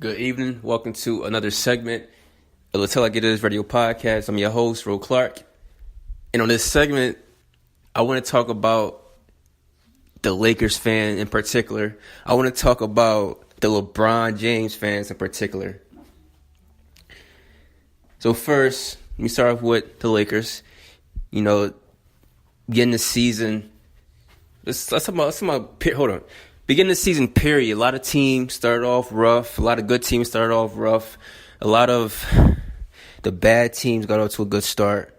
Good evening. Welcome to another segment of the Till I Get It Radio podcast. I'm your host, Ro Clark. And on this segment, I want to talk about the Lakers fan in particular. I want to talk about the LeBron James fans in particular. So first, let me start off with the Lakers. You know, beginning the season. Let's talk about hold on. Beginning the season period, a lot of teams started off rough. A lot of good teams started off rough. A lot of the bad teams got off to a good start.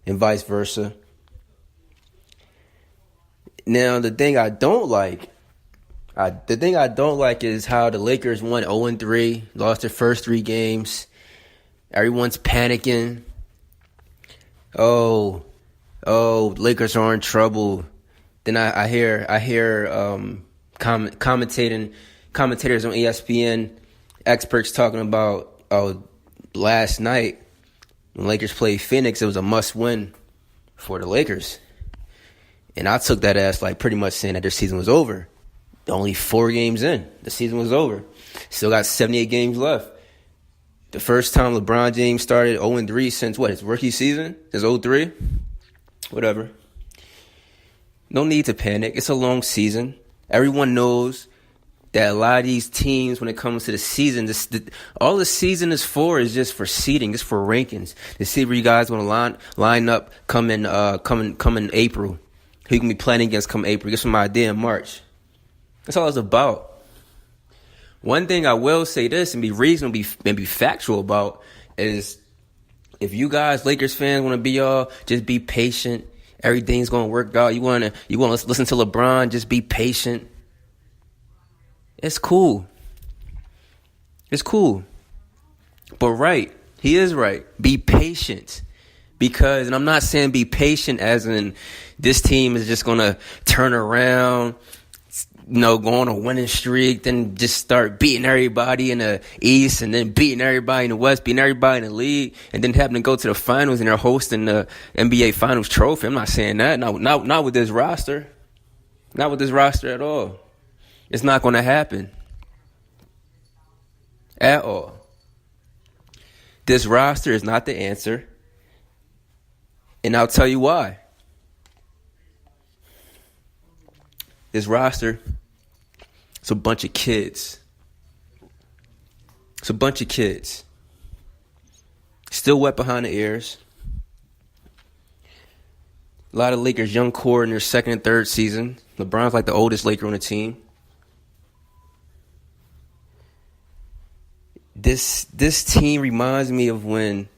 And vice versa. Now, the thing I don't like is how the Lakers won 0-3, lost their first 3 games. Everyone's panicking. Oh, Lakers are in trouble. Then I hear commentators on ESPN, experts talking about last night when Lakers played Phoenix, it was a must-win for the Lakers. And I took that as like pretty much saying that their season was over. Only 4 games in, the season was over. Still got 78 games left. The first time LeBron James started 0-3 since his rookie season? Since 0-3? Whatever. No need to panic. It's a long season. Everyone knows that a lot of these teams, when it comes to the season, all the season is for is just for seeding, just for rankings. To see where you guys want to line up come in April. Who you can be playing against come April. Get some idea in March. That's all it's about. One thing I will say this and be reasonable and be factual about is if you guys, Lakers fans, want to be just be patient. Everything's going to work out. You want to listen to LeBron, just be patient. It's cool. It's cool. But he is right. Be patient. Because, and I'm not saying be patient as in this team is just going to turn around, go on a winning streak, then just start beating everybody in the East and then beating everybody in the West, beating everybody in the league, and then having to go to the finals and they're hosting the NBA Finals trophy. I'm not saying that. Not with this roster. Not with this roster at all. It's not going to happen. At all. This roster is not the answer. And I'll tell you why. This roster, it's a bunch of kids. It's a bunch of kids. Still wet behind the ears. A lot of Lakers young core in their second and third season. LeBron's like the oldest Laker on the team. This team reminds me of when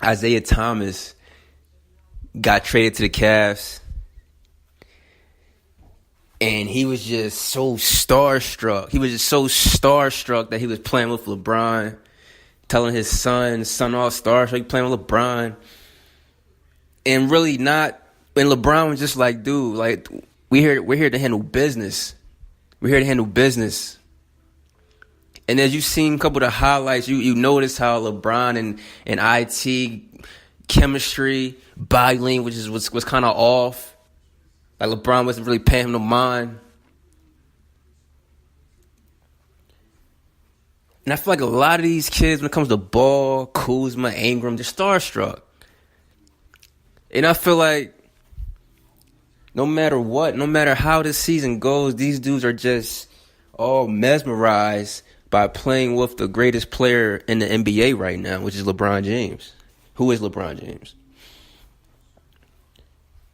Isaiah Thomas got traded to the Cavs, and he was just so starstruck. He was just so starstruck that he was playing with LeBron, telling his son all starstruck, he playing with LeBron, and really not. And LeBron was just like, dude, like we're here to handle business. We're here to handle business. And as you've seen a couple of the highlights, you notice how LeBron and IT chemistry, body language was kind of off. Like LeBron wasn't really paying him no mind. And I feel like a lot of these kids, when it comes to Ball, Kuzma, Ingram, they're starstruck. And I feel like no matter how this season goes, these dudes are just all mesmerized by playing with the greatest player in the NBA right now, which is LeBron James. Who is LeBron James?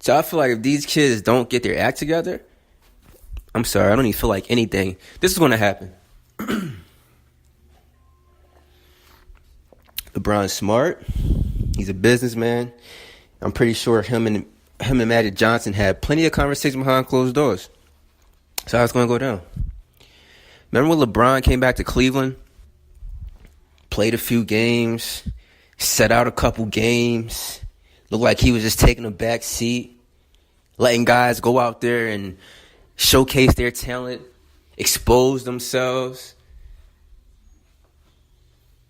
So I feel like if these kids don't get their act together, I'm sorry, I don't even feel like anything. This is going to happen. LeBron's smart. He's a businessman. I'm pretty sure him and Magic Johnson had plenty of conversations behind closed doors. That's how it's going to go down. Remember when LeBron came back to Cleveland? Played a few games. Set out a couple games. Looked like he was just taking a back seat. Letting guys go out there and showcase their talent. Expose themselves.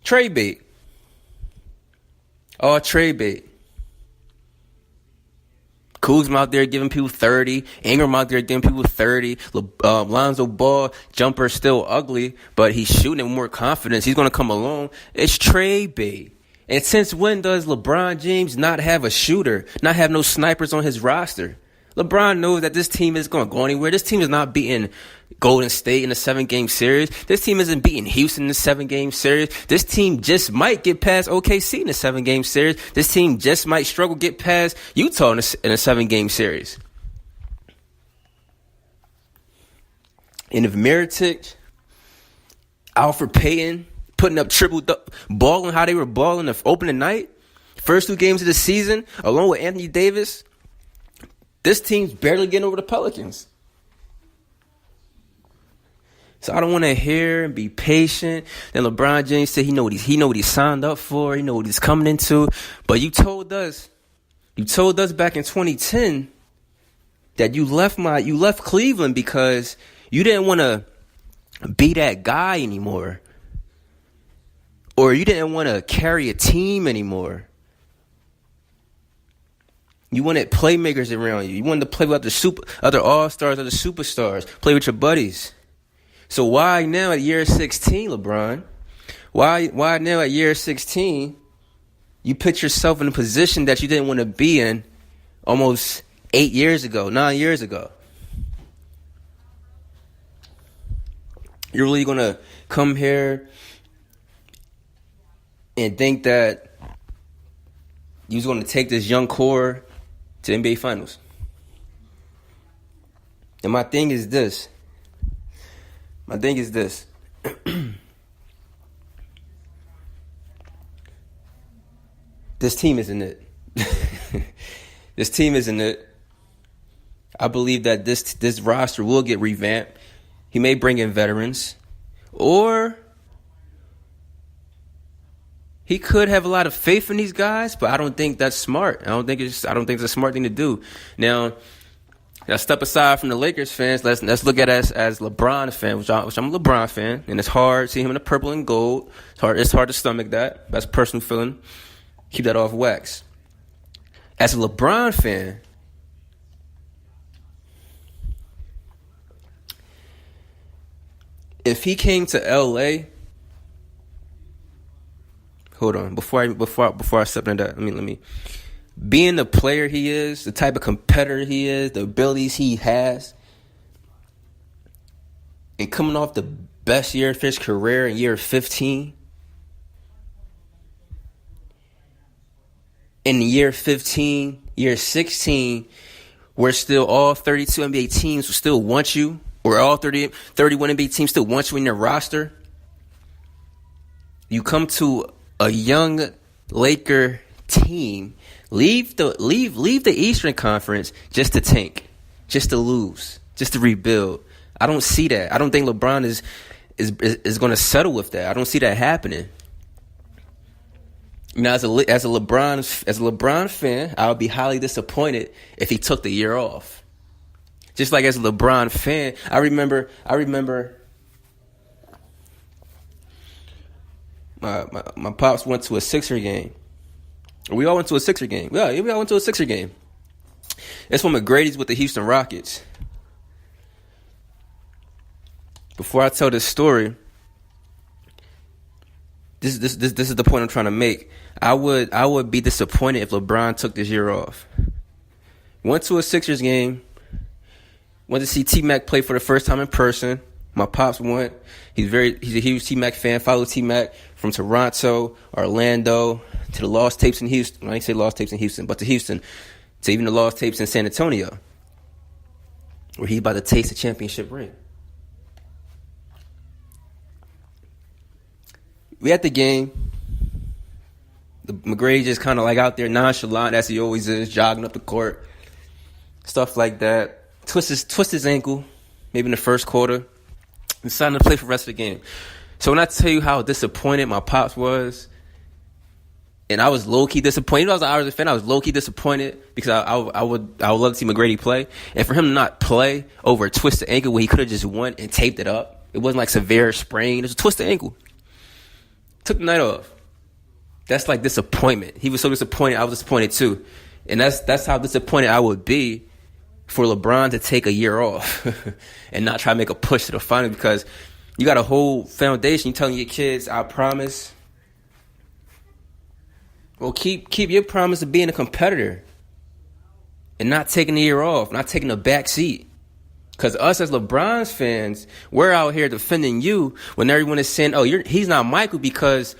Trade bait. All trade bait. Kuzma out there giving people 30. Ingram out there giving people 30. Lonzo Ball, jumper still ugly, but he's shooting with more confidence. He's going to come along. It's trade bait. And since when does LeBron James not have a shooter, not have no snipers on his roster? LeBron knows that this team isn't going to go anywhere. This team is not beating Golden State in a 7-game series. This team isn't beating Houston in a 7-game series. This team just might get past OKC in a 7-game series. This team just might struggle to get past Utah in a 7-game series. And if Mirotic, Alfred Payton, putting up balling how they were balling the opening night, first 2 games of the season, along with Anthony Davis, this team's barely getting over the Pelicans. So I don't want to hear and be patient. Then LeBron James said he know what he signed up for. He know what he's coming into. But you told us back in 2010 that you left Cleveland because you didn't want to be that guy anymore, or you didn't want to carry a team anymore. You wanted playmakers around you. You wanted to play with other all-stars, other superstars. Play with your buddies. So why now at year 16, LeBron? Why now at year 16, you put yourself in a position that you didn't want to be in almost 9 years ago? You're really going to come here and think that you're going to take this young core to the NBA Finals? And my thing is this. This team isn't it. This team isn't it. I believe that this roster will get revamped. He may bring in veterans, or he could have a lot of faith in these guys, but I don't think that's smart. I don't think it's a smart thing to do. Now, let's step aside from the Lakers fans. Let's look at us as LeBron fans, which I'm a LeBron fan, and it's hard seeing him in the purple and gold. It's hard to stomach that. That's a personal feeling. Keep that off wax. As a LeBron fan, if he came to LA, hold on, before I step into that, let me. Being the player he is, the type of competitor he is, the abilities he has, and coming off the best year of his career in year 15, in year 15, year 16, where still all 32 NBA teams will still want you, or all 31 NBA teams still want you in their roster, you come to a young Laker team, leave the Eastern Conference just to tank, just to lose, just to rebuild. I don't see that. I don't think LeBron is going to settle with that. I don't see that happening. Now, as a LeBron fan, I would be highly disappointed if he took the year off. Just like as a LeBron fan, I remember my pops went to a Sixer game. We all went to a Sixer game. Yeah, we all went to a Sixer game. It's when McGrady's with the Houston Rockets. Before I tell this story, this is the point I'm trying to make. I would be disappointed if LeBron took this year off. Went to a Sixers game. Went to see T-Mac play for the first time in person. My pops went. He's a huge T-Mac fan. Followed T-Mac from Toronto, Orlando, to the lost tapes in Houston. I ain't say lost tapes in Houston, but to Houston, to even the lost tapes in San Antonio, where he's about to taste the championship ring. We at the game. McGrady just kind of like out there nonchalant as he always is, jogging up the court, stuff like that. Twist his ankle, maybe in the first quarter, and decided to play for the rest of the game. So when I tell you how disappointed my pops was, and I was low-key disappointed. Even though I was an Irish fan, I was low-key disappointed because I would love to see McGrady play. And for him to not play over a twisted ankle where he could have just went and taped it up. It wasn't like severe sprain. It was a twisted ankle. Took the night off. That's like disappointment. He was so disappointed. I was disappointed too. And that's how disappointed I would be for LeBron to take a year off and not try to make a push to the finals, because you got a whole foundation. You telling your kids, I promise. Well, keep your promise of being a competitor and not taking a year off, not taking a back seat. Because us as LeBron's fans, we're out here defending you when everyone is saying, "Oh, he's not Michael because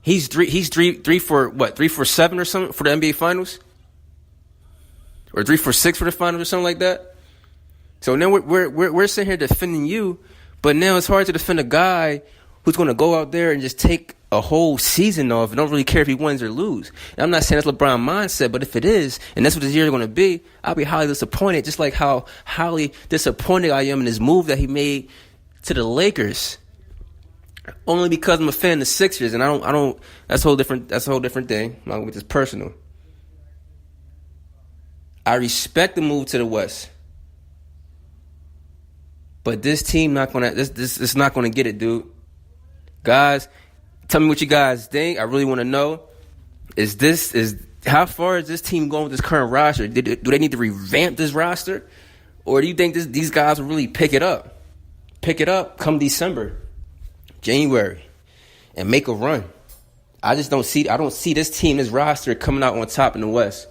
he's three for 7 or something for the NBA Finals, or 3 for 6 for the finals or something like that." So now we're sitting here defending you, but now it's hard to defend a guy who's going to go out there and just take a whole season off and don't really care if he wins or lose. And I'm not saying that's LeBron mindset, but if it is, and that's what this year is going to be, I'll be highly disappointed, just like how highly disappointed I am in his move that he made to the Lakers. Only because I'm a fan of the Sixers, and I don't. That's a whole different thing. I'm not gonna make this personal. I respect the move to the West, but this team this not gonna get it, dude. Guys, tell me what you guys think. I really want to know. How far is this team going with this current roster? Do they need to revamp this roster, or do you think these guys will really pick it up? Pick it up come December, January, and make a run. I don't see this team, this roster coming out on top in the West.